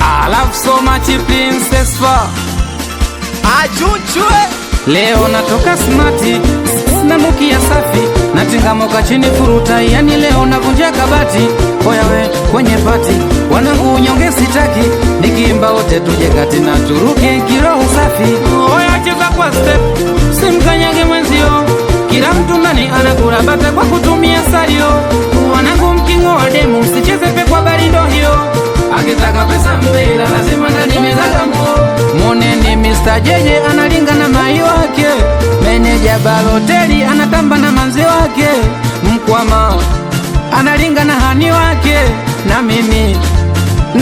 I love so much princess for Achuchwe. Leo natoka smarti, nanukia safi, natingamoka chini furuta, yani leo navunja kabati. Oya we kwenye pati, wanangu unyonge sitaki, nikiimba wote tuje kati na turuke kiroho safi. Oya cheza kwa step, simkanyage mwenzio, kila mtu ndani anakula bata kwa kutumia salio. Wanangu mkingo wa demu, msicheze pe kwa barindo hiyo, akitaka pesa mbela lazima ndani mezagamo. Moneni Mr. Jeje analinga na mai wake, meneja Baloteli anatamba na manzi wake, Mkwama analinga na hani wake, na mimi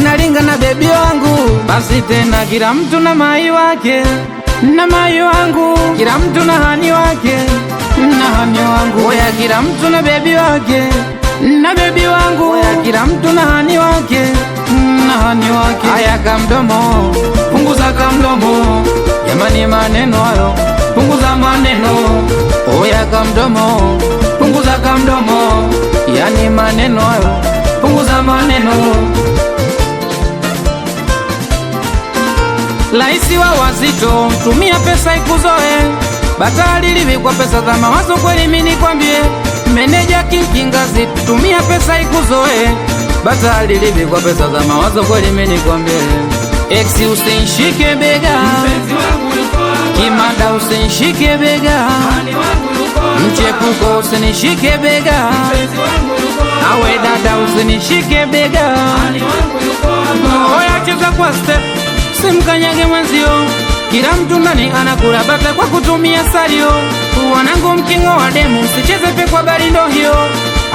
nalinga na bebi wangu. Basi tena kila mtu na mai wake, na mai wangu, kila mtu na hani wake, na hani wangu. Oya kila mtu na bebi wake, na bebi wangu. Oya kila mtu na hani wake, na hani wake. Aya kamdomo, punguza kamdomo, jamani maneno hayo, punguza maneno. Oya kamdomo, punguza kamdomo, yani maneno hayo, punguza maneno. Laisi wa wazito, tumia pesa ikuzoe, batali livi kwa pesa za mawazo kweli mini kwambie. Meneja Kingazi, tumia pesa ikuzoe, batali livi kwa pesa za mawazo kweli mini kwambie. Exi usinshike bega, Kimada usinshike bega, Mchepuko usinishike bega, awe dada usinishike bega. Oya cheza kwa step, simkanyage mwenzio, kila mtu ndani anakula bata kwa kutumia salio. Wanangu mkingo wa demu, msicheze pe kwa barindo hiyo,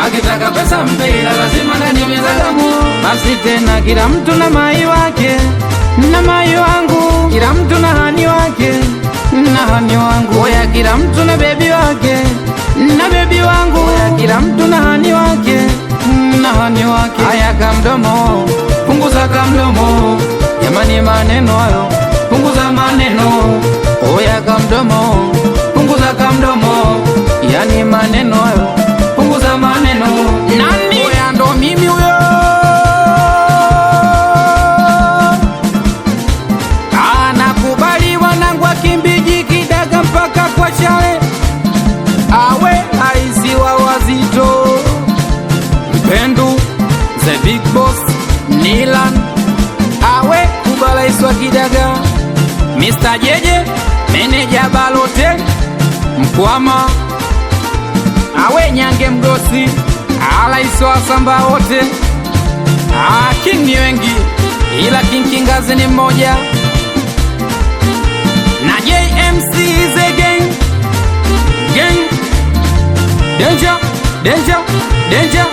akitaka pesa mpela lazima ndani mezagamo. Basi tena kila mtu na mai wake, na mai wangu, kila mtu na hani wake, na hani wangu. Oya kila mtu na bebi wake, na bebi wangu. Oya kila mtu na hani wake, na hani wake. Aya kamdomo, punguza kamdomo, jamani maneno hayo, punguza maneno. Oya kamdomo, punguza kamdomo, yani maneno hayo, punguza maneno. Nani? Oya ndo mimi huyo, anakubali wanangu wakimbiji Kidaga mpaka kwa Chale. Awe aisi wa wazito, Mpendu, the big boss, Nilan. Awe kubala iswa Kidaga, Mr. Jeje, meneja Baloteli, Mkwama. Awe Nyange Mgosi, ala iswa samba wote. King ni wengi, ila Kingazi ni mmoja, na JMC is a gang, gang. Danger, danger, danger.